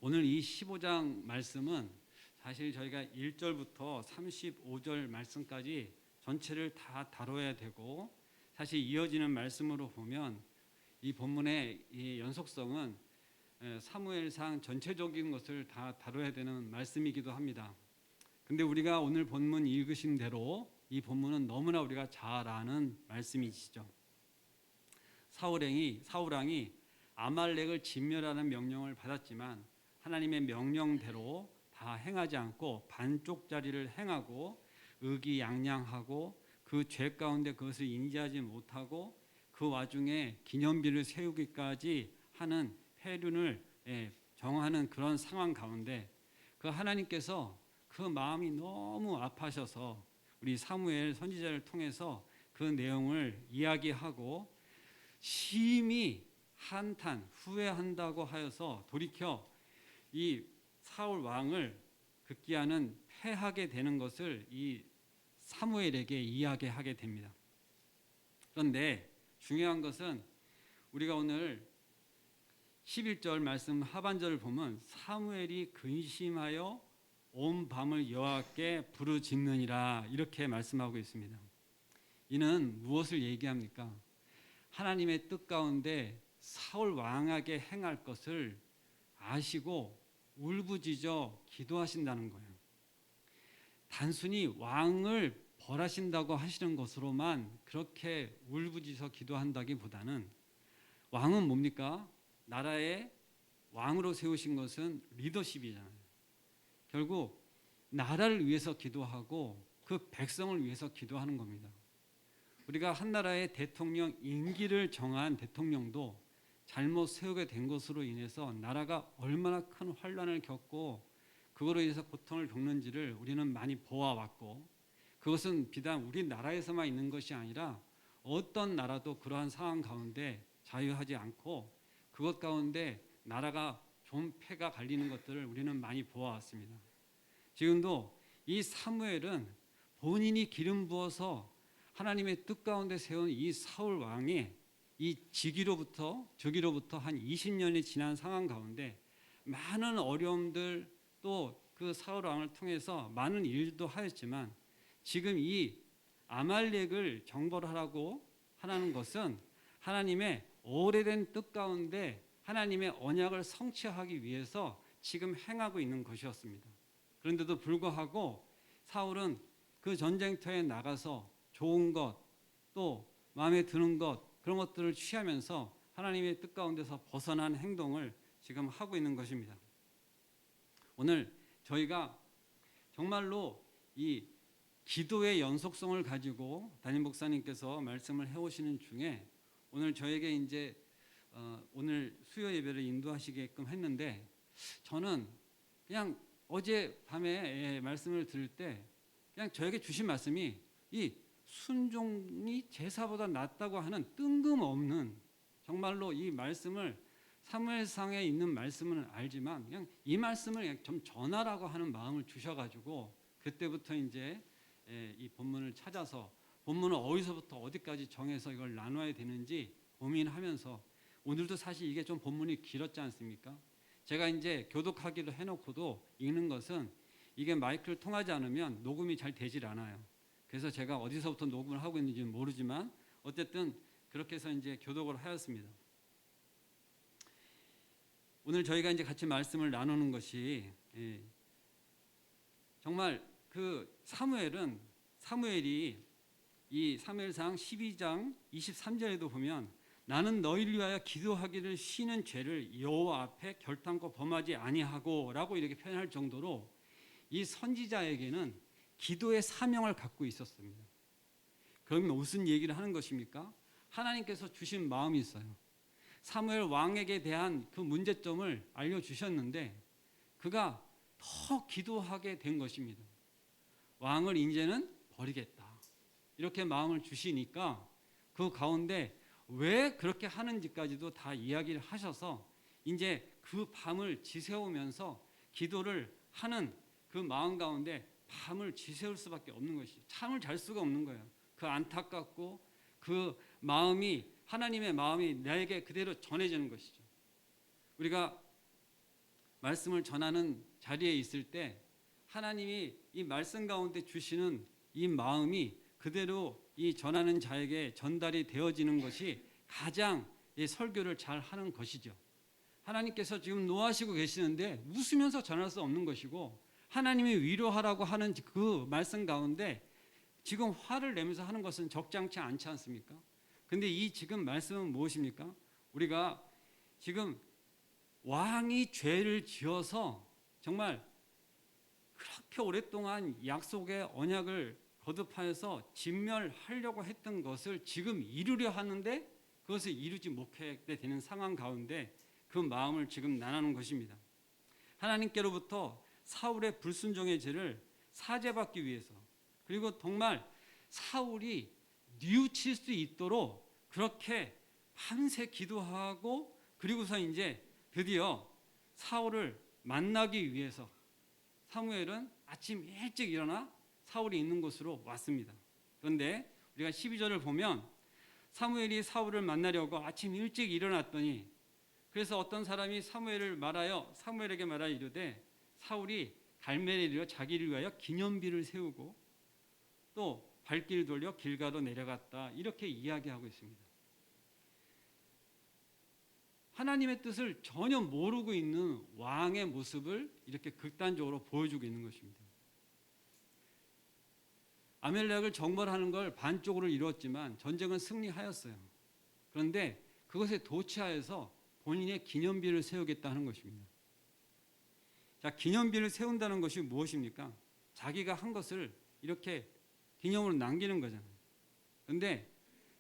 오늘 이 15장 말씀은 사실 저희가 1절부터 35절 말씀까지 전체를 다 다뤄야 되고, 사실 이어지는 말씀으로 보면 이 본문의 이 연속성은 사무엘상 전체적인 것을 다 다뤄야 되는 말씀이기도 합니다. 근데 우리가 오늘 본문 읽으신 대로 이 본문은 너무나 우리가 잘 아는 말씀이시죠. 사울왕이 아말렉을 진멸하는 명령을 받았지만 하나님의 명령대로 다 행하지 않고 반쪽짜리를 행하고 의기양양하고 그 죄 가운데 그것을 인지하지 못하고 그 와중에 기념비를 세우기까지 하는 폐륜을 정하는 그런 상황 가운데 그 하나님께서 그 마음이 너무 아파셔서 우리 사무엘 선지자를 통해서 그 내용을 이야기하고 심히 한탄 후회한다고 하여서 돌이켜 이 사울 왕을 급기야는 패하게 되는 것을 이 사무엘에게 이야기하게 됩니다. 그런데 중요한 것은 우리가 오늘 11절 말씀 하반절을 보면 사무엘이 근심하여 온 밤을 여호와께 부르짖느니라 이렇게 말씀하고 있습니다. 이는 무엇을 얘기합니까? 하나님의 뜻 가운데 사울 왕에게 행할 것을 아시고 울부짖어 기도하신다는 거예요. 단순히 왕을 벌하신다고 하시는 것으로만 그렇게 울부짖어 기도한다기보다는 왕은 뭡니까? 나라의 왕으로 세우신 것은 리더십이잖아요. 결국 나라를 위해서 기도하고 그 백성을 위해서 기도하는 겁니다. 우리가 한 나라의 대통령 임기를 정한 대통령도 잘못 세우게 된 것으로 인해서 나라가 얼마나 큰 환란을 겪고 그거로 인해서 고통을 겪는지를 우리는 많이 보아왔고, 그것은 비단 우리나라에서만 있는 것이 아니라 어떤 나라도 그러한 상황 가운데 자유하지 않고 그것 가운데 나라가 좀 패가 갈리는 것들을 우리는 많이 보아왔습니다. 지금도 이 사무엘은 본인이 기름 부어서 하나님의 뜻 가운데 세운 이 사울 왕이 이 저기로부터 한 20년이 지난 상황 가운데 많은 어려움들, 또 그 사울 왕을 통해서 많은 일도 하였지만 지금 이 아말렉을 정벌하라고 하라는 것은 하나님의 오래된 뜻 가운데 하나님의 언약을 성취하기 위해서 지금 행하고 있는 것이었습니다. 그런데도 불구하고 사울은 그 전쟁터에 나가서 좋은 것, 또 마음에 드는 것, 그런 것들을 취하면서 하나님의 뜻 가운데서 벗어난 행동을 지금 하고 있는 것입니다. 오늘 저희가 정말로 이 기도의 연속성을 가지고 담임 목사님께서 말씀을 해오시는 중에 오늘 저에게 이제 오늘 수요 예배를 인도하시게끔 했는데, 저는 그냥 어제 밤에 말씀을 들을 때 그냥 저에게 주신 말씀이 이 순종이 제사보다 낫다고 하는 뜬금없는, 정말로 이 말씀을 사무엘상에 있는 말씀은 알지만 그냥 이 말씀을 그냥 좀 전하라고 하는 마음을 주셔가지고 그때부터 이제 이 본문을 찾아서 본문을 어디서부터 어디까지 정해서 이걸 나눠야 되는지 고민하면서, 오늘도 사실 이게 좀 본문이 길었지 않습니까? 제가 이제 교독하기로 해놓고도 읽는 것은 이게 마이크를 통하지 않으면 녹음이 잘 되질 않아요. 그래서 제가 어디서부터 녹음을 하고 있는지는 모르지만 어쨌든 그렇게 해서 이제 교독을 하였습니다. 오늘 저희가 이제 같이 말씀을 나누는 것이 정말 그 사무엘이 이 사무엘상 12장 23절에도 보면 나는 너희를 위하여 기도하기를 쉬는 죄를 여호와 앞에 결단코 범하지 아니하고 라고 이렇게 표현할 정도로 이 선지자에게는 기도의 사명을 갖고 있었습니다. 그러면 무슨 얘기를 하는 것입니까? 하나님께서 주신 마음이 있어요. 사무엘 왕에게 대한 그 문제점을 알려주셨는데 그가 더 기도하게 된 것입니다. 왕을 이제는 버리겠다, 이렇게 마음을 주시니까 그 가운데 왜 그렇게 하는지까지도 다 이야기를 하셔서 이제 그 밤을 지새우면서 기도를 하는 그 마음 가운데 밤을 지새울 수밖에 없는 것이죠. 잠을 잘 수가 없는 거예요. 그 안타깝고 그 마음이, 하나님의 마음이 나에게 그대로 전해지는 것이죠. 우리가 말씀을 전하는 자리에 있을 때 하나님이 이 말씀 가운데 주시는 이 마음이 그대로 이 전하는 자에게 전달이 되어지는 것이 가장 이 설교를 잘 하는 것이죠. 하나님께서 지금 노하시고 계시는데 웃으면서 전할 수 없는 것이고, 하나님이 위로하라고 하는 그 말씀 가운데 지금 화를 내면서 하는 것은 적절치 않지 않습니까? 근데 이 지금 말씀은 무엇입니까? 우리가 지금 왕이 죄를 지어서 정말 그렇게 오랫동안 약속의 언약을 거듭하여서 진멸하려고 했던 것을 지금 이루려 하는데 그것을 이루지 못하게 되는 상황 가운데 그 마음을 지금 나누는 것입니다. 하나님께로부터 사울의 불순종의 죄를 사죄받기 위해서, 그리고 정말 사울이 뉘우칠 수 있도록 그렇게 밤새 기도하고, 그리고서 이제 드디어 사울을 만나기 위해서 사무엘은 아침 일찍 일어나 사울이 있는 곳으로 왔습니다. 그런데 우리가 12절을 보면 사무엘이 사울을 만나려고 아침 일찍 일어났더니, 그래서 어떤 사람이 사무엘에게 말하여 이르되 사울이 갈멜에 이르러 자기를 위하여 기념비를 세우고 또 발길을 돌려 길가로 내려갔다, 이렇게 이야기하고 있습니다. 하나님의 뜻을 전혀 모르고 있는 왕의 모습을 이렇게 극단적으로 보여주고 있는 것입니다. 아멜렉을 정벌하는 걸 반쪽으로 이루었지만 전쟁은 승리하였어요. 그런데 그것에 도취하여서 본인의 기념비를 세우겠다 하는 것입니다. 자, 기념비를 세운다는 것이 무엇입니까? 자기가 한 것을 이렇게 기념으로 남기는 거잖아요. 그런데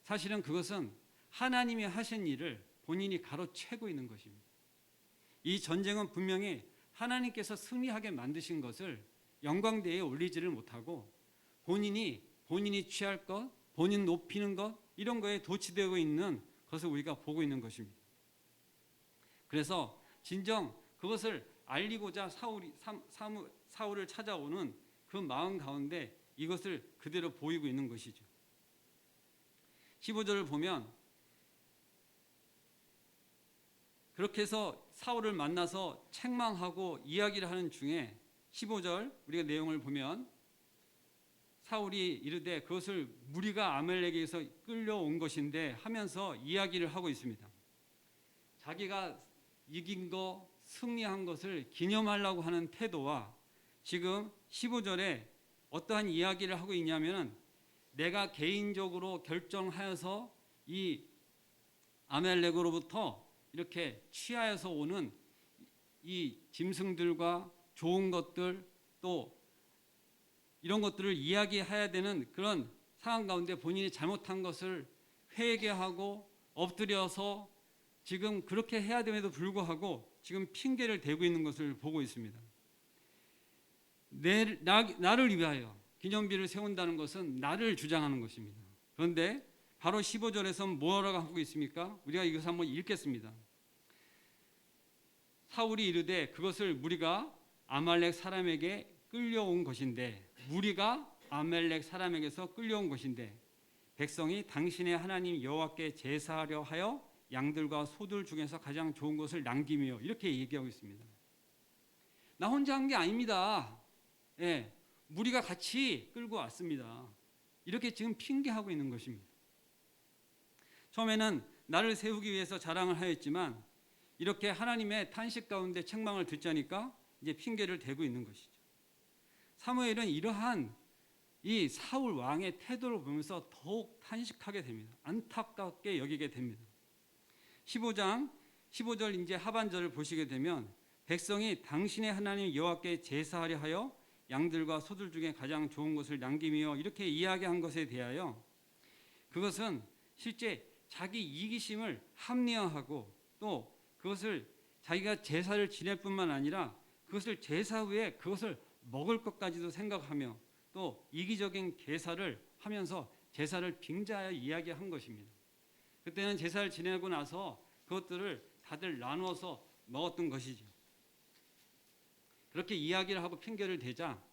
사실은 그것은 하나님이 하신 일을 본인이 가로채고 있는 것입니다. 이 전쟁은 분명히 하나님께서 승리하게 만드신 것을 영광대에 올리지를 못하고 본인이 취할 것, 본인 높이는 것, 이런 거에 도취되고 있는 것을 우리가 보고 있는 것입니다. 그래서 진정 그것을 알리고자 사울을 찾아오는 그 마음 가운데 이것을 그대로 보이고 있는 것이죠. 15절을 보면 그렇게 해서 사울을 만나서 책망하고 이야기를 하는 중에 15절 우리가 내용을 보면 사울이 이르되 그것을 무리가 아멜렉에게서 끌려온 것인데 하면서 이야기를 하고 있습니다. 자기가 이긴 거, 승리한 것을 기념하려고 하는 태도와 지금 15절에 어떠한 이야기를 하고 있냐면, 내가 개인적으로 결정하여서 이 아멜렉으로부터 이렇게 취하여서 오는 이 짐승들과 좋은 것들, 또 이런 것들을 이야기해야 되는 그런 상황 가운데 본인이 잘못한 것을 회개하고 엎드려서 지금 그렇게 해야 됨에도 불구하고 지금 핑계를 대고 있는 것을 보고 있습니다. 나를 위하여 기념비를 세운다는 것은 나를 주장하는 것입니다. 그런데 바로 15절에서 뭐라고 하고 있습니까? 우리가 이것을 한번 읽겠습니다. 사울이 이르되 그것을 무리가 아말렉 사람에게 끌려온 것인데, 무리가 아말렉 사람에게서 끌려온 것인데 백성이 당신의 하나님 여호와께 제사하려 하여 양들과 소들 중에서 가장 좋은 것을 남기며, 이렇게 얘기하고 있습니다. 나 혼자 한 게 아닙니다. 예, 무리가 같이 끌고 왔습니다. 이렇게 지금 핑계하고 있는 것입니다. 처음에는 나를 세우기 위해서 자랑을 하였지만 이렇게 하나님의 탄식 가운데 책망을 듣자니까 이제 핑계를 대고 있는 것이죠. 사무엘은 이러한 이 사울 왕의 태도를 보면서 더욱 탄식하게 됩니다. 안타깝게 여기게 됩니다. 15장 15절 이제 하반절을 보시게 되면 백성이 당신의 하나님 여호와께 제사하려 하여 양들과 소들 중에 가장 좋은 것을 남기며, 이렇게 이야기한 것에 대하여 그것은 실제 자기 이기심을 합리화하고 또 그것을 자기가 제사를 지낼 뿐만 아니라 그것을 제사 후에 그것을 먹을 것까지도 생각하며 또 이기적인 계사를 하면서 제사를 빙자하여 이야기한 것입니다. 그때는 제사를 지내고 나서 그것들을 다들 나누어서 먹었던 것이죠. 그렇게 이야기를 하고 핑계를 대자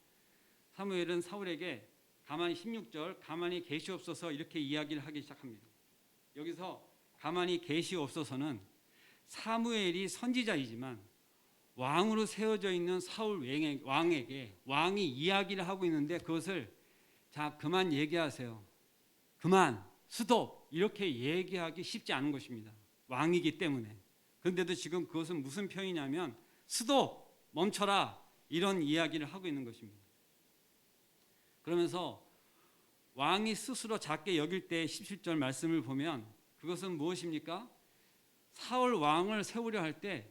사무엘은 사울에게 가만히 16절 가만히 계시옵소서, 이렇게 이야기를 하기 시작합니다. 여기서 가만히 계시옵소서는 사무엘이 선지자이지만 왕으로 세워져 있는 사울 왕에게 왕이 이야기를 하고 있는데 그것을 자 그만 얘기하세요. 그만 스톱 이렇게 얘기하기 쉽지 않은 것입니다. 왕이기 때문에. 그런데도 지금 그것은 무슨 표현이냐면 스톱 멈춰라 이런 이야기를 하고 있는 것입니다. 그러면서 왕이 스스로 작게 여길 때 17절 말씀을 보면 그것은 무엇입니까? 사울 왕을 세우려 할 때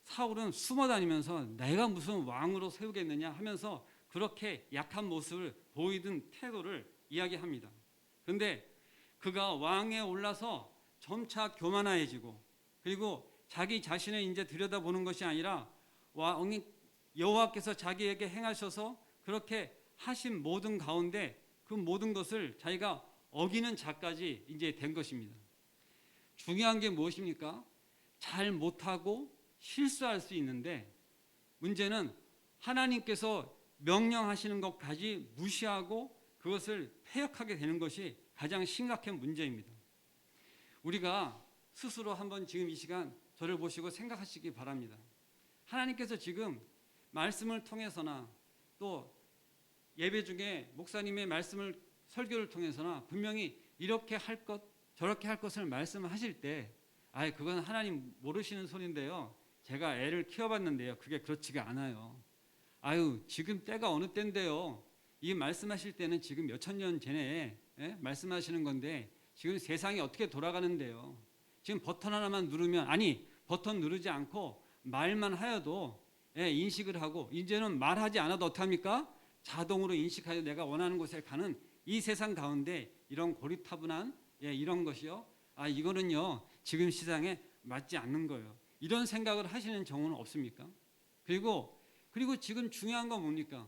사울은 숨어 다니면서 내가 무슨 왕으로 세우겠느냐 하면서 그렇게 약한 모습을 보이던 태도를 이야기합니다. 그런데 그가 왕에 올라서 점차 교만해지고 그리고 자기 자신을 이제 들여다보는 것이 아니라 왕이 여호와께서 자기에게 행하셔서 그렇게 하신 모든 가운데 그 모든 것을 자기가 어기는 자까지 이제 된 것입니다. 중요한 게 무엇입니까? 잘 못하고 실수할 수 있는데 문제는 하나님께서 명령하시는 것까지 무시하고 그것을 폐역하게 되는 것이 가장 심각한 문제입니다. 우리가 스스로 한번 지금 이 시간 저를 보시고 생각하시기 바랍니다. 하나님께서 지금 말씀을 통해서나 또 예배 중에 목사님의 말씀을 설교를 통해서나 분명히 이렇게 할 것 저렇게 할 것을 말씀하실 때 그건 하나님 모르시는 소리인데요. 제가 애를 키워봤는데요. 그게 그렇지가 않아요. 지금 때가 어느 때인데요. 이 말씀하실 때는 지금 몇천 년 전에 말씀하시는 건데 지금 세상이 어떻게 돌아가는데요. 지금 버튼 하나만 누르면 버튼 누르지 않고 말만 하여도 인식을 하고 이제는 말하지 않아도 어떡합니까? 자동으로 인식하여 내가 원하는 곳에 가는 이 세상 가운데 이런 고리타분한 이런 것이요. 이거는요 지금 시장에 맞지 않는 거예요. 이런 생각을 하시는 경우는 없습니까? 그리고 지금 중요한 건 뭡니까?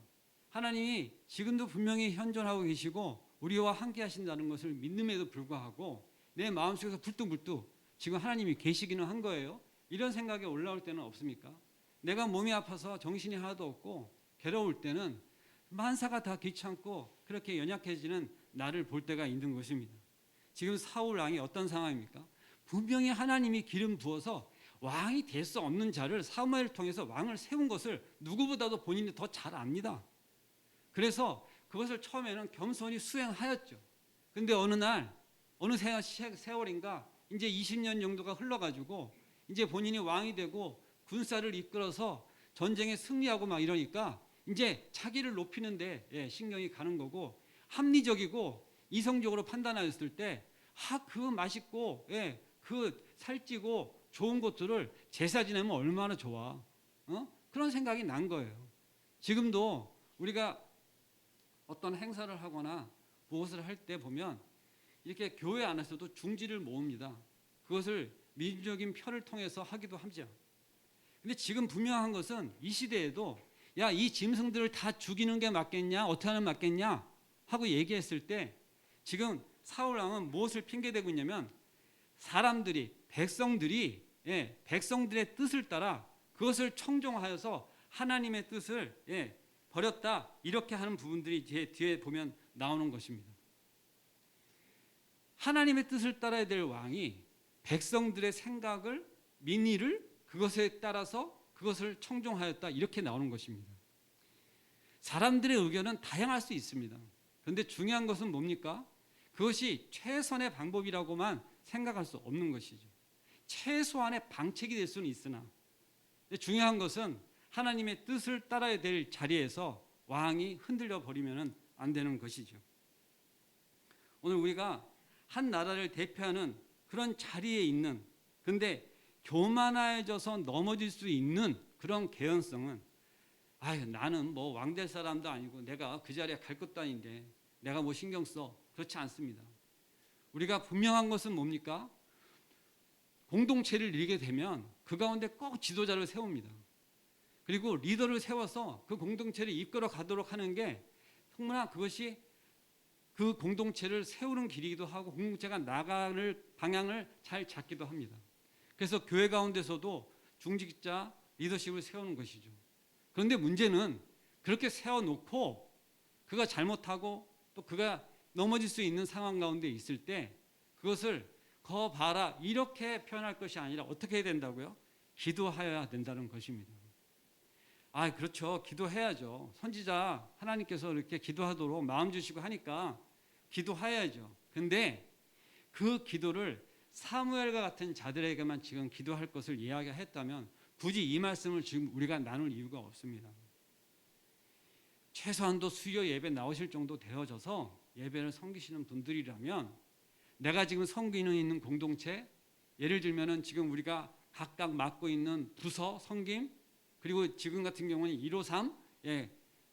하나님이 지금도 분명히 현존하고 계시고 우리와 함께 하신다는 것을 믿음에도 불구하고 내 마음속에서 불뚝불뚝 지금 하나님이 계시기는 한 거예요. 이런 생각이 올라올 때는 없습니까? 내가 몸이 아파서 정신이 하나도 없고 괴로울 때는 만사가 다 귀찮고 그렇게 연약해지는 나를 볼 때가 있는 것입니다. 지금 사울 왕이 어떤 상황입니까? 분명히 하나님이 기름 부어서 왕이 될 수 없는 자를 사무엘을 통해서 왕을 세운 것을 누구보다도 본인이 더 잘 압니다. 그래서 그것을 처음에는 겸손히 수행하였죠. 그런데 어느 날 어느 세월인가 이제 20년 정도가 흘러가지고 이제 본인이 왕이 되고 군사를 이끌어서 전쟁에 승리하고 막 이러니까 이제 자기를 높이는데 신경이 가는 거고 합리적이고 이성적으로 판단하였을 때 그 맛있고 그 살찌고 좋은 것들을 제사 지내면 얼마나 좋아. 그런 생각이 난 거예요. 지금도 우리가 어떤 행사를 하거나 무엇을 할 때 보면 이렇게 교회 안에서도 중지를 모읍니다. 그것을 민주적인 표를 통해서 하기도 하죠. 근데 지금 분명한 것은 이 시대에도 이 짐승들을 다 죽이는 게 맞겠냐? 어떻게 하면 맞겠냐? 하고 얘기했을 때 지금 사울 왕은 무엇을 핑계대고 있냐면 백성들이 백성들의 뜻을 따라 그것을 청종하여서 하나님의 뜻을 버렸다 이렇게 하는 부분들이 뒤에 보면 나오는 것입니다. 하나님의 뜻을 따라야 될 왕이 백성들의 생각을 민의를 그것에 따라서 그것을 청종하였다 이렇게 나오는 것입니다. 사람들의 의견은 다양할 수 있습니다. 그런데 중요한 것은 뭡니까? 그것이 최선의 방법이라고만 생각할 수 없는 것이죠. 최소한의 방책이 될 수는 있으나 중요한 것은 하나님의 뜻을 따라야 될 자리에서 왕이 흔들려 버리면 안 되는 것이죠. 오늘 우리가 한 나라를 대표하는 그런 자리에 있는 근데 교만해져서 넘어질 수 있는 그런 개연성은 나는 뭐 왕 될 사람도 아니고 내가 그 자리에 갈 것도 아닌데 내가 뭐 신경 써. 그렇지 않습니다. 우리가 분명한 것은 뭡니까? 공동체를 이루게 되면 그 가운데 꼭 지도자를 세웁니다. 그리고 리더를 세워서 그 공동체를 이끌어 가도록 하는 게 정말 그것이 그 공동체를 세우는 길이기도 하고 공동체가 나가는 방향을 잘 잡기도 합니다. 그래서 교회 가운데서도 중직자 리더십을 세우는 것이죠. 그런데 문제는 그렇게 세워놓고 그가 잘못하고 또 그가 넘어질 수 있는 상황 가운데 있을 때 그것을 거 봐라 이렇게 표현할 것이 아니라 어떻게 해야 된다고요? 기도하여야 된다는 것입니다. 아, 그렇죠. 기도해야죠. 선지자 하나님께서 이렇게 기도하도록 마음 주시고 하니까 기도해야죠. 근데 그 기도를 사무엘과 같은 자들에게만 지금 기도할 것을 이야기했다면 굳이 이 말씀을 지금 우리가 나눌 이유가 없습니다. 최소한도 수요 예배 나오실 정도 되어져서 예배를 섬기시는 분들이라면 내가 지금 섬기는 있는 공동체, 예를 들면은 지금 우리가 각각 맡고 있는 부서 섬김, 그리고 지금 같은 경우는 153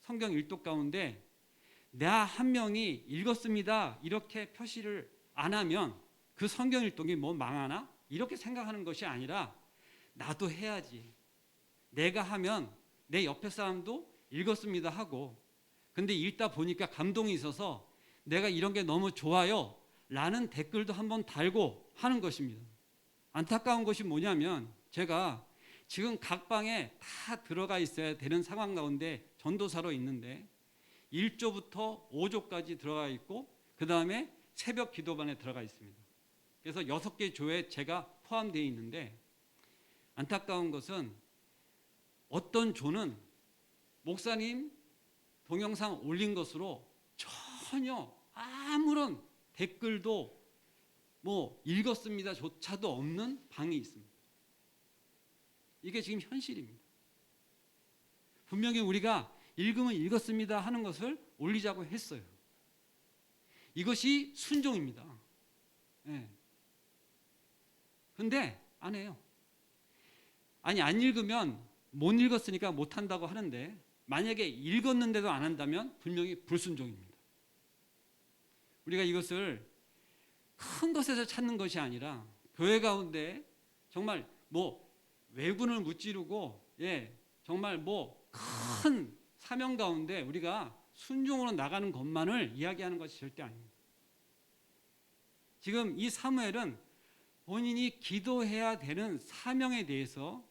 성경 일독 가운데 나 한 명이 읽었습니다 이렇게 표시를 안 하면 그 성경 일독이 뭐 망하나? 이렇게 생각하는 것이 아니라 나도 해야지. 내가 하면 내 옆에 사람도 읽었습니다 하고, 근데 읽다 보니까 감동이 있어서 내가 이런 게 너무 좋아요 라는 댓글도 한번 달고 하는 것입니다. 안타까운 것이 뭐냐면 제가 지금 각 방에 다 들어가 있어야 되는 상황 가운데 전도사로 있는데 1조부터 5조까지 들어가 있고 그 다음에 새벽 기도반에 들어가 있습니다. 그래서 6개 조에 제가 포함되어 있는데 안타까운 것은 어떤 조는 목사님 동영상 올린 것으로 전혀 아무런 댓글도 뭐 읽었습니다 조차도 없는 방이 있습니다. 이게 지금 현실입니다. 분명히 우리가 읽으면 읽었습니다 하는 것을 올리자고 했어요. 이것이 순종입니다. 근데 안 해요. 아니, 안 읽으면 못 읽었으니까 못 한다고 하는데 만약에 읽었는데도 안 한다면 분명히 불순종입니다. 우리가 이것을 큰 것에서 찾는 것이 아니라 교회 가운데 정말 뭐 외군을 무찌르고 정말 뭐 큰 사명 가운데 우리가 순종으로 나가는 것만을 이야기하는 것이 절대 아닙니다. 지금 이 사무엘은 본인이 기도해야 되는 사명에 대해서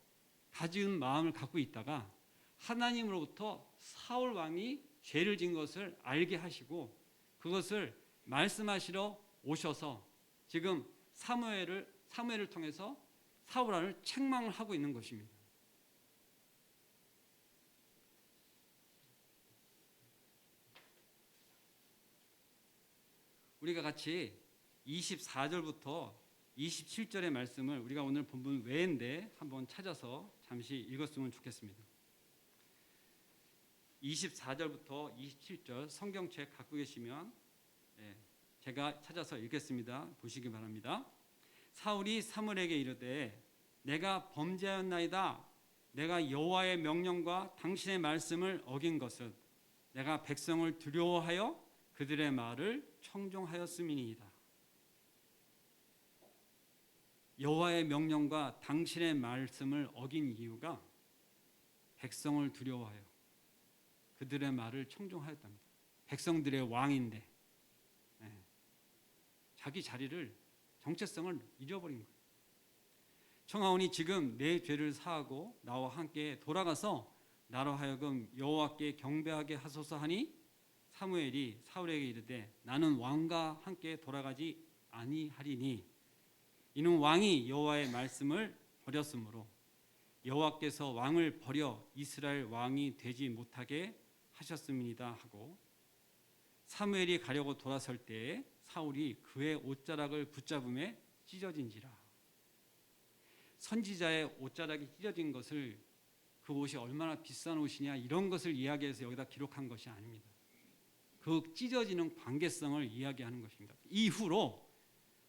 가진 마음을 갖고 있다가 하나님으로부터 사울 왕이 죄를 지은 것을 알게 하시고 그것을 말씀하시러 오셔서 지금 사무엘을 통해서 사울 왕을 책망을 하고 있는 것입니다. 우리가 같이 24절부터 27절의 말씀을 우리가 오늘 본문 외인데 한번 찾아서 잠시 읽었으면 좋겠습니다. 24절부터 27절 성경책 갖고 계시면 제가 찾아서 읽겠습니다. 보시기 바랍니다. 사울이 사무엘에게 이르되 내가 범죄하였나이다. 내가 여호와의 명령과 당신의 말씀을 어긴 것은 내가 백성을 두려워하여 그들의 말을 청종하였음이니이다. 여호와의 명령과 당신의 말씀을 어긴 이유가 백성을 두려워하여 그들의 말을 청종하였답니다. 백성들의 왕인데 자기 자리를 정체성을 잃어버린 거예요. 청하오니 지금 내 죄를 사하고 나와 함께 돌아가서 나로 하여금 여호와께 경배하게 하소서 하니 사무엘이 사울에게 이르되 나는 왕과 함께 돌아가지 아니하리니 이는 왕이 여호와의 말씀을 버렸으므로 여호와께서 왕을 버려 이스라엘 왕이 되지 못하게 하셨음이니이다 하고 사무엘이 가려고 돌아설 때에 사울이 그의 옷자락을 붙잡음에 찢어진지라. 선지자의 옷자락이 찢어진 것을 그 옷이 얼마나 비싼 옷이냐 이런 것을 이야기해서 여기다 기록한 것이 아닙니다. 그 찢어지는 관계성을 이야기하는 것입니다. 이후로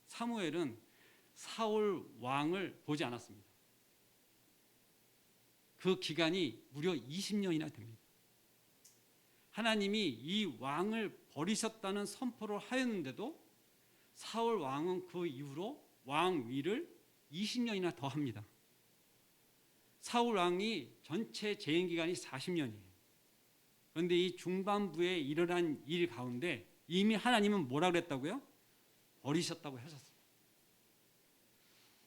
사무엘은 사울 왕을 보지 않았습니다. 그 기간이 무려 20년이나 됩니다. 하나님이 이 왕을 버리셨다는 선포를 하였는데도 사울 왕은 그 이후로 왕위를 20년이나 더 합니다. 사울 왕이 전체 재임 기간이 40년이에요. 그런데 이 중반부에 일어난 일 가운데 이미 하나님은 뭐라 그랬다고요? 버리셨다고 하셨어요.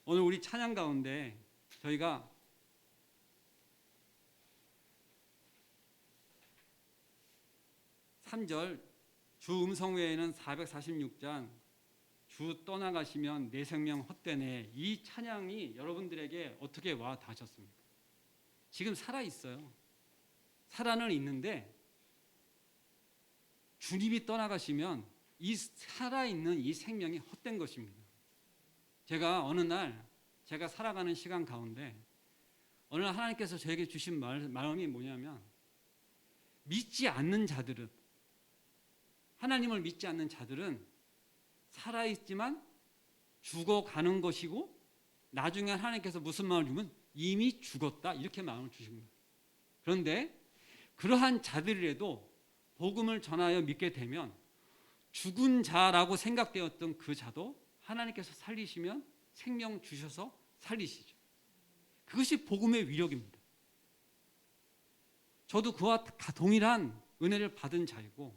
오늘 우리 찬양 가운데 저희가 (3절) 주 음성 외에는 446장 주 떠나가시면 내 생명 헛되네. 이 찬양이 여러분들에게 어떻게 와 닿으셨습니까? 지금 살아있어요. 살아는 있는데 주님이 떠나가시면 이 살아있는 이 생명이 헛된 것입니다. 제가 어느 날 제가 살아가는 시간 가운데 어느 날 하나님께서 저에게 주신 마음이 뭐냐면, 믿지 않는 자들은, 하나님을 믿지 않는 자들은 살아있지만 죽어가는 것이고, 나중에 하나님께서 무슨 마음을 주면 이미 죽었다, 이렇게 마음을 주신 거예요. 그런데 그러한 자들이라도 복음을 전하여 믿게 되면 죽은 자라고 생각되었던 그 자도 하나님께서 살리시면 생명 주셔서 살리시죠. 그것이 복음의 위력입니다. 저도 그와 동일한 은혜를 받은 자이고,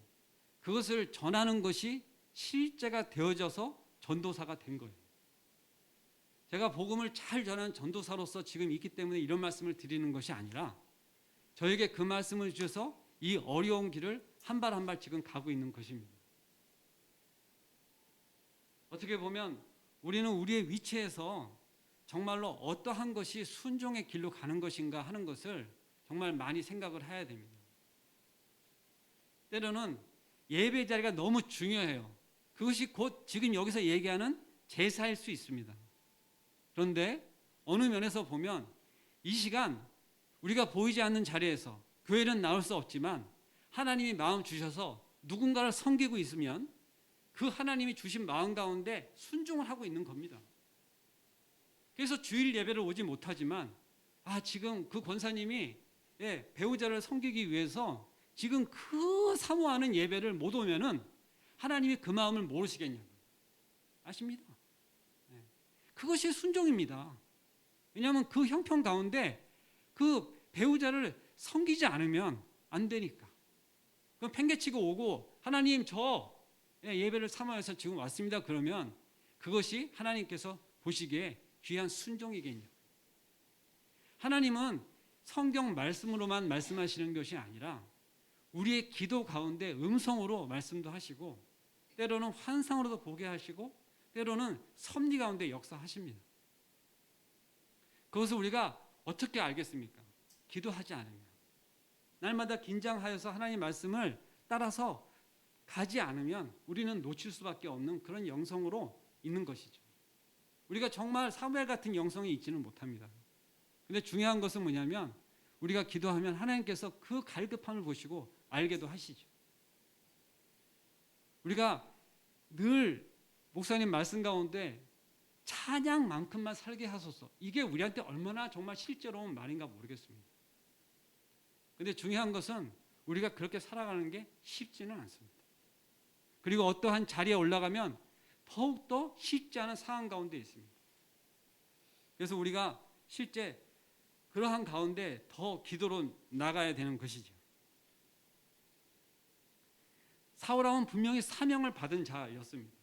그것을 전하는 것이 실제가 되어져서 전도사가 된 거예요. 제가 복음을 잘 전하는 전도사로서 지금 있기 때문에 이런 말씀을 드리는 것이 아니라, 저에게 그 말씀을 주셔서 이 어려운 길을 한 발 한 발 지금 가고 있는 것입니다. 어떻게 보면 우리는 우리의 위치에서 정말로 어떠한 것이 순종의 길로 가는 것인가 하는 것을 정말 많이 생각을 해야 됩니다. 때로는 예배 자리가 너무 중요해요. 그것이 곧 지금 여기서 얘기하는 제사일 수 있습니다. 그런데 어느 면에서 보면 이 시간 우리가 보이지 않는 자리에서 교회는 나올 수 없지만 하나님이 마음 주셔서 누군가를 섬기고 있으면 그 하나님이 주신 마음 가운데 순종을 하고 있는 겁니다. 그래서 주일 예배를 오지 못하지만 지금 그 권사님이 배우자를 섬기기 위해서 지금 그 사모하는 예배를 못 오면은 하나님이 그 마음을 모르시겠냐고. 아십니다. 그것이 순종입니다. 왜냐하면 그 형편 가운데 그 배우자를 섬기지 않으면 안 되니까. 그럼 팽개치고 오고 하나님 저 예배를 사모해서 지금 왔습니다. 그러면 그것이 하나님께서 보시기에 귀한 순종이겠냐. 하나님은 성경 말씀으로만 말씀하시는 것이 아니라 우리의 기도 가운데 음성으로 말씀도 하시고, 때로는 환상으로도 보게 하시고, 때로는 섭리 가운데 역사하십니다. 그것을 우리가 어떻게 알겠습니까? 기도하지 않으면. 날마다 긴장하여서 하나님 말씀을 따라서 가지 않으면 우리는 놓칠 수밖에 없는 그런 영성으로 있는 것이죠. 우리가 정말 사무엘 같은 영성이 있지는 못합니다. 근데 중요한 것은 뭐냐면 우리가 기도하면 하나님께서 그 갈급함을 보시고 알게도 하시죠. 우리가 늘 목사님 말씀 가운데 찬양만큼만 살게 하소서, 이게 우리한테 얼마나 정말 실제로운 말인가 모르겠습니다. 근데 중요한 것은 우리가 그렇게 살아가는 게 쉽지는 않습니다. 그리고 어떠한 자리에 올라가면 더욱더 쉽지 않은 상황 가운데 있습니다. 그래서 우리가 실제 그러한 가운데 더 기도로 나가야 되는 것이죠. 사울왕은 분명히 사명을 받은 자였습니다.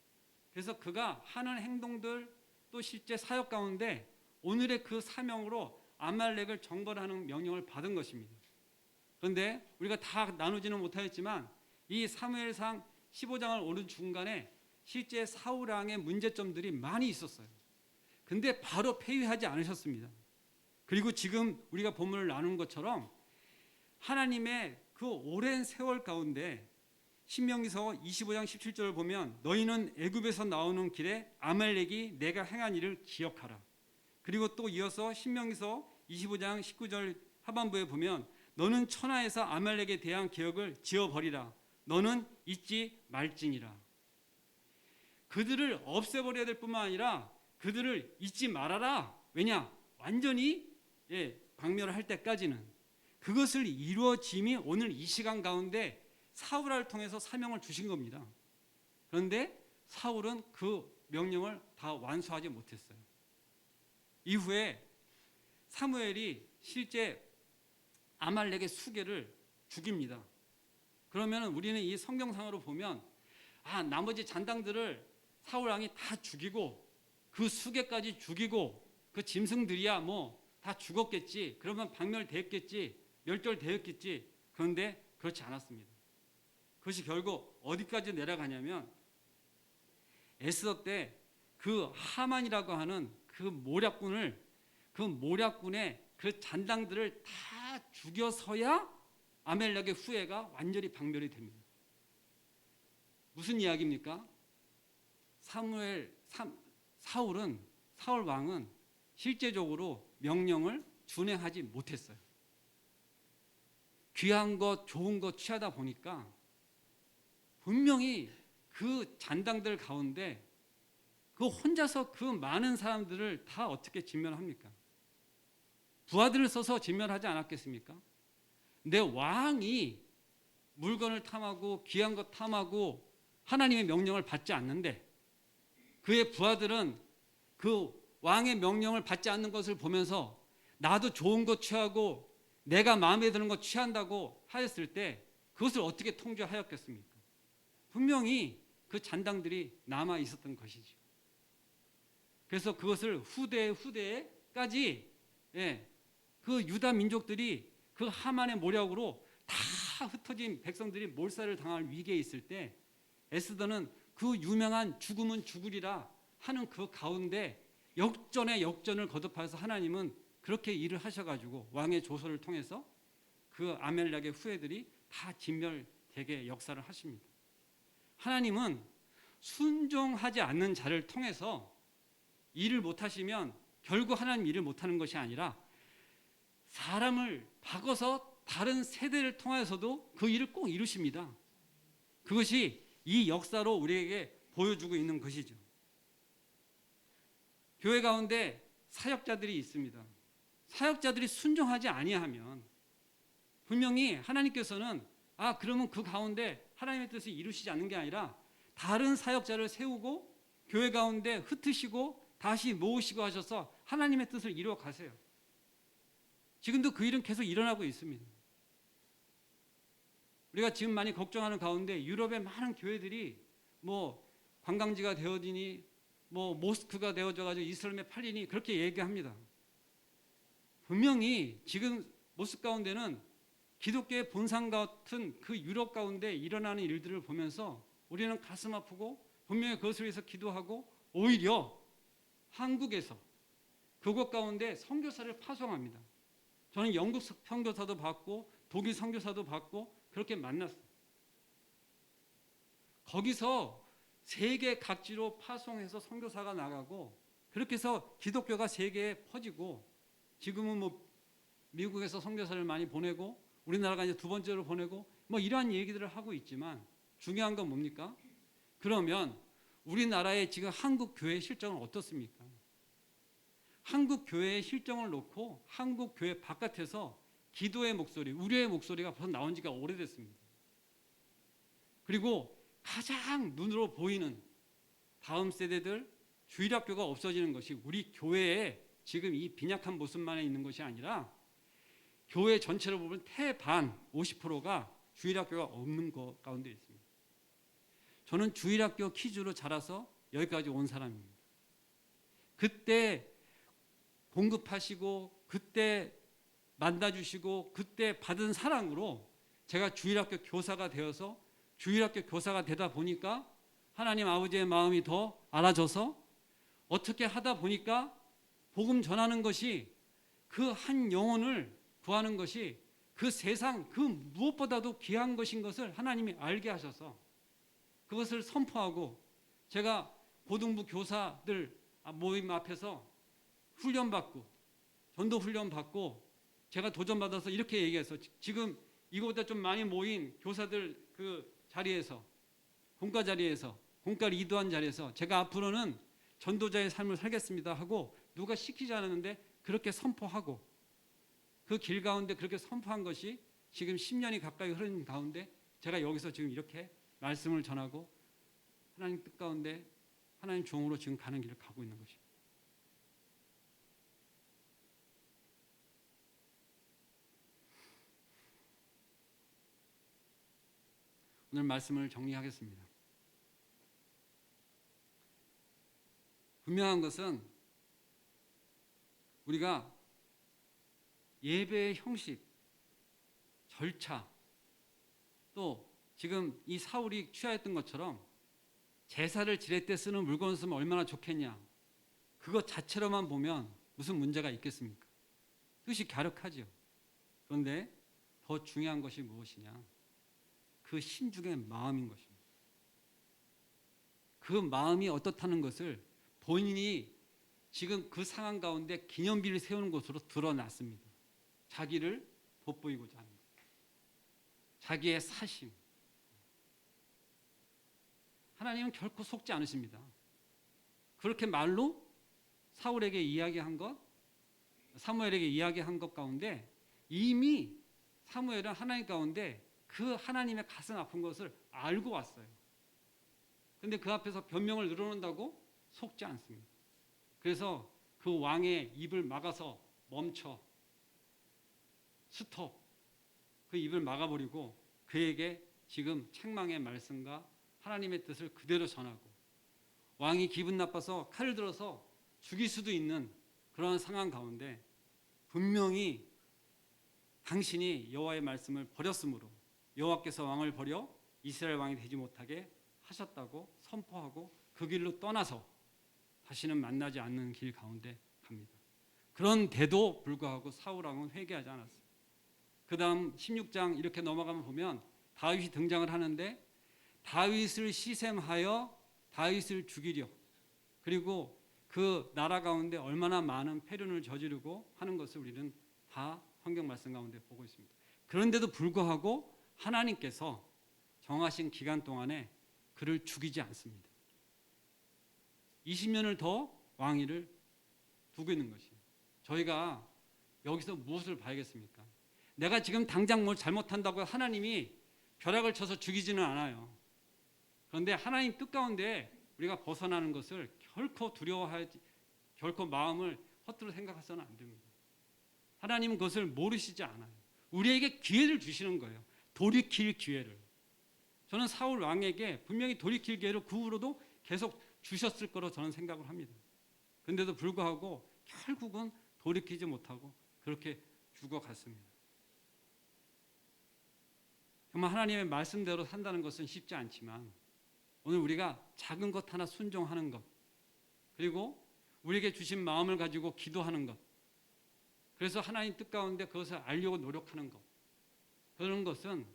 그래서 그가 하는 행동들 또 실제 사역 가운데 오늘의 그 사명으로 아말렉을 정벌하는 명령을 받은 것입니다. 그런데 우리가 다 나누지는 못하였지만 이 사무엘상 15장을 오는 중간에 실제 사울왕의 문제점들이 많이 있었어요. 근데 바로 폐위하지 않으셨습니다. 그리고 지금 우리가 본문을 나눈 것처럼 하나님의 그 오랜 세월 가운데 신명기서 25장 17절을 보면 너희는 애굽에서 나오는 길에 아말렉이 내가 행한 일을 기억하라. 그리고 또 이어서 신명기서 25장 19절 하반부에 보면 너는 천하에서 아말렉에 대한 기억을 지워버리라. 너는 잊지 말지니라. 그들을 없애버려야 될 뿐만 아니라 그들을 잊지 말아라. 왜냐? 완전히 박멸할 때까지는. 그것을 이루어짐이 오늘 이 시간 가운데 사울을 통해서 사명을 주신 겁니다. 그런데 사울은 그 명령을 다 완수하지 못했어요. 이후에 사무엘이 실제 아말렉의 수개를 죽입니다. 그러면 우리는 이 성경상으로 보면 나머지 잔당들을 사울왕이 다 죽이고 그 수개까지 죽이고 그 짐승들이야 뭐 다 죽었겠지. 그러면 박멸됐겠지. 멸절되었겠지. 그런데 그렇지 않았습니다. 그것이 결국 어디까지 내려가냐면 에스더 때 그 하만이라고 하는 그 모략군의 그 잔당들을 다 죽여서야 아멜렉의 후예가 완전히 박멸이 됩니다. 무슨 이야기입니까? 사울 왕은 실제적으로 명령을 준행하지 못했어요. 귀한 것, 좋은 것 취하다 보니까 분명히 그 잔당들 가운데 그 혼자서 그 많은 사람들을 다 어떻게 진멸합니까? 부하들을 써서 진멸하지 않았겠습니까? 내 왕이 물건을 탐하고 귀한 것 탐하고 하나님의 명령을 받지 않는데 그의 부하들은 그 왕의 명령을 받지 않는 것을 보면서 나도 좋은 것 취하고 내가 마음에 드는 것 취한다고 하였을 때 그것을 어떻게 통제하였겠습니까? 분명히 그 잔당들이 남아 있었던 것이죠. 그래서 그것을 후대까지 그 유다 민족들이 그 하만의 모략으로 다 흩어진 백성들이 몰살을 당할 위기에 있을 때 에스더는 그 유명한 죽음은 죽으리라 하는 그 가운데 역전의 역전을 거듭하여서 하나님은 그렇게 일을 하셔가지고 왕의 조서를 통해서 그 아멜렉의 후예들이 다 진멸되게 역사를 하십니다. 하나님은 순종하지 않는 자를 통해서 일을 못하시면 결국 하나님 일을 못하는 것이 아니라 사람을 바꿔서 다른 세대를 통해서도 그 일을 꼭 이루십니다. 그것이 이 역사로 우리에게 보여주고 있는 것이죠. 교회 가운데 사역자들이 있습니다. 사역자들이 순종하지 아니하면 분명히 하나님께서는 그러면 그 가운데 하나님의 뜻을 이루시지 않는 게 아니라 다른 사역자를 세우고 교회 가운데 흩으시고 다시 모으시고 하셔서 하나님의 뜻을 이루어 가세요. 지금도 그 일은 계속 일어나고 있습니다. 우리가 지금 많이 걱정하는 가운데 유럽의 많은 교회들이 관광지가 되어지니 모스크가 되어져가지고 이슬람에 팔리니 그렇게 얘기합니다. 분명히 지금 모습 가운데는 기독교의 본산 같은 그 유럽 가운데 일어나는 일들을 보면서 우리는 가슴 아프고 분명히 그것을 위해서 기도하고 오히려 한국에서 그곳 가운데 선교사를 파송합니다. 저는 영국 선교사도 받고 독일 선교사도 받고 그렇게 만났어요. 거기서 세계 각지로 파송해서 선교사가 나가고 그렇게 해서 기독교가 세계에 퍼지고 지금은 미국에서 선교사를 많이 보내고 우리나라가 이제 두 번째로 보내고 이러한 얘기들을 하고 있지만 중요한 건 뭡니까? 그러면 우리나라의 지금 한국 교회 실정은 어떻습니까? 한국 교회의 실정을 놓고 한국 교회 바깥에서 기도의 목소리, 우려의 목소리가 벌써 나온 지가 오래됐습니다. 그리고 가장 눈으로 보이는 다음 세대들 주일학교가 없어지는 것이 우리 교회에 지금 이 빈약한 모습만 있는 것이 아니라 교회 전체로 보면 태반 50%가 주일학교가 없는 것 가운데 있습니다. 저는 주일학교 퀴즈로 자라서 여기까지 온 사람입니다. 그때 공급하시고 그때 만나주시고 그때 받은 사랑으로 제가 주일학교 교사가 되어서 주일학교 교사가 되다 보니까 하나님 아버지의 마음이 더 알아져서 어떻게 하다 보니까 복음 전하는 것이 그 한 영혼을 구하는 것이 그 세상 그 무엇보다도 귀한 것인 것을 하나님이 알게 하셔서 그것을 선포하고 제가 고등부 교사들 모임 앞에서 훈련받고 전도 훈련받고 제가 도전받아서 이렇게 얘기해서 지금 이거보다 좀 많이 모인 교사들 그 자리에서 공과 자리에서 공과를 이도한 자리에서 제가 앞으로는 전도자의 삶을 살겠습니다 하고 누가 시키지 않았는데 그렇게 선포하고 그 길 가운데 그렇게 선포한 것이 지금 10년이 가까이 흐른 가운데 제가 여기서 지금 이렇게 말씀을 전하고 하나님 뜻 가운데 하나님 종으로 지금 가는 길을 가고 있는 것입니다. 오늘 말씀을 정리하겠습니다. 분명한 것은 우리가 예배의 형식, 절차, 또 지금 이 사울이 취하였던 것처럼 제사를 지낼 때 쓰는 물건을 쓰면 얼마나 좋겠냐, 그것 자체로만 보면 무슨 문제가 있겠습니까? 뜻이 갸륵하죠. 그런데 더 중요한 것이 무엇이냐? 그 신중의 마음인 것입니다. 그 마음이 어떻다는 것을 본인이 지금 그 상황 가운데 기념비를 세우는 것으로 드러났습니다. 자기를 돋보이고자 하는 것. 자기의 사심. 하나님은 결코 속지 않으십니다. 그렇게 말로 사울에게 이야기한 것, 사무엘에게 이야기한 것 가운데 이미 사무엘은 하나님 가운데 그 하나님의 가슴 아픈 것을 알고 왔어요. 그런데 그 앞에서 변명을 늘어놓는다고 속지 않습니다. 그래서 그 왕의 입을 막아서 멈춰, 스톱, 그 입을 막아버리고 그에게 지금 책망의 말씀과 하나님의 뜻을 그대로 전하고, 왕이 기분 나빠서 칼을 들어서 죽일 수도 있는 그런 상황 가운데 분명히 당신이 여호와의 말씀을 버렸으므로 여호와께서 왕을 버려 이스라엘 왕이 되지 못하게 하셨다고 선포하고 그 길로 떠나서 다시는 만나지 않는 길 가운데 갑니다. 그런데도 불구하고 사울 왕은 회개하지 않았어요. 그 다음 16장 이렇게 넘어가면 보면 다윗이 등장을 하는데, 다윗을 시샘하여 다윗을 죽이려, 그리고 그 나라 가운데 얼마나 많은 패륜을 저지르고 하는 것을 우리는 다 성경 말씀 가운데 보고 있습니다. 그런데도 불구하고 하나님께서 정하신 기간 동안에 그를 죽이지 않습니다. 20년을 더 왕위를 두고 있는 것이에요. 저희가 여기서 무엇을 봐야겠습니까? 내가 지금 당장 뭘 잘못한다고 하나님이 벼락을 쳐서 죽이지는 않아요. 그런데 하나님 뜻 가운데 우리가 벗어나는 것을 결코 두려워하지, 결코 마음을 헛되이 생각해서는 안 됩니다. 하나님은 그것을 모르시지 않아요. 우리에게 기회를 주시는 거예요. 돌이킬 기회를. 저는 사울 왕에게 분명히 돌이킬 기회를 그 후로도 계속 주셨을 거로 저는 생각을 합니다. 그런데도 불구하고 결국은 돌이키지 못하고 그렇게 죽어갔습니다. 정말 하나님의 말씀대로 산다는 것은 쉽지 않지만 오늘 우리가 작은 것 하나 순종하는 것, 그리고 우리에게 주신 마음을 가지고 기도하는 것, 그래서 하나님 뜻 가운데 그것을 알려고 노력하는 것, 그런 것은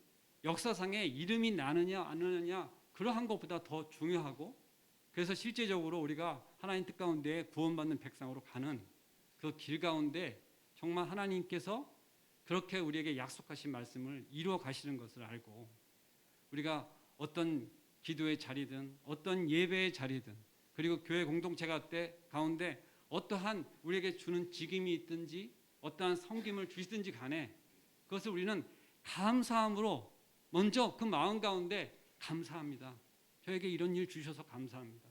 역사상에 이름이 나느냐 안 나느냐 그러한 것보다 더 중요하고, 그래서 실제적으로 우리가 하나님 뜻 가운데 구원받는 백성으로 가는 그 길 가운데 정말 하나님께서 그렇게 우리에게 약속하신 말씀을 이루어 가시는 것을 알고, 우리가 어떤 기도의 자리든 어떤 예배의 자리든 그리고 교회 공동체 가운데 어떠한 우리에게 주는 직임이 있든지 어떠한 섬김을 주시든지 간에 그것을 우리는 감사함으로 먼저 그 마음 가운데 감사합니다. 저에게 이런 일 주셔서 감사합니다.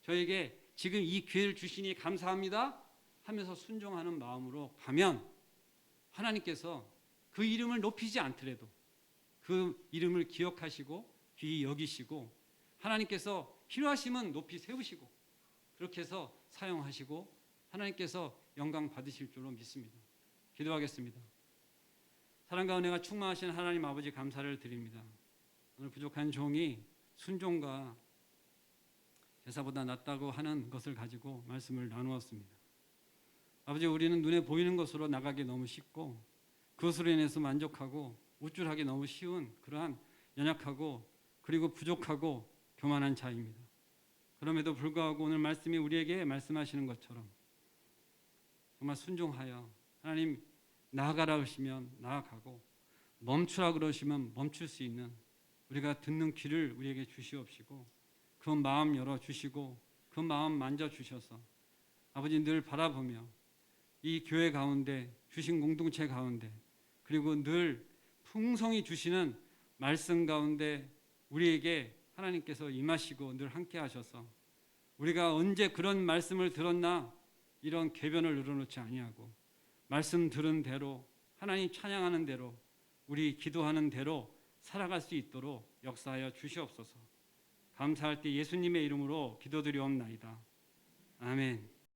저에게 지금 이 기회를 주시니 감사합니다 하면서 순종하는 마음으로 가면 하나님께서 그 이름을 높이지 않더라도 그 이름을 기억하시고 귀히 여기시고 하나님께서 필요하시면 높이 세우시고 그렇게 해서 사용하시고 하나님께서 영광 받으실 줄로 믿습니다. 기도하겠습니다. 사랑과 은혜가 충만하신 하나님 아버지 감사를 드립니다. 오늘 부족한 종이 순종과 제사보다 낫다고 하는 것을 가지고 말씀을 나누었습니다. 아버지, 우리는 눈에 보이는 것으로 나가기 너무 쉽고 그것으로 인해서 만족하고 우쭐하기 너무 쉬운 그러한 연약하고 그리고 부족하고 교만한 자입니다. 그럼에도 불구하고 오늘 말씀이 우리에게 말씀하시는 것처럼 정말 순종하여 하나님 나아가라 그러시면 나아가고 멈추라 그러시면 멈출 수 있는 우리가 듣는 귀를 우리에게 주시옵시고 그 마음 열어주시고 그 마음 만져주셔서 아버지 늘 바라보며 이 교회 가운데 주신 공동체 가운데 그리고 늘 풍성히 주시는 말씀 가운데 우리에게 하나님께서 임하시고 늘 함께 하셔서 우리가 언제 그런 말씀을 들었나 이런 궤변을 늘어놓지 아니하고 말씀 들은 대로 하나님 찬양하는 대로 우리 기도하는 대로 살아갈 수 있도록 역사하여 주시옵소서. 감사할 때 예수님의 이름으로 기도드리옵나이다. 아멘.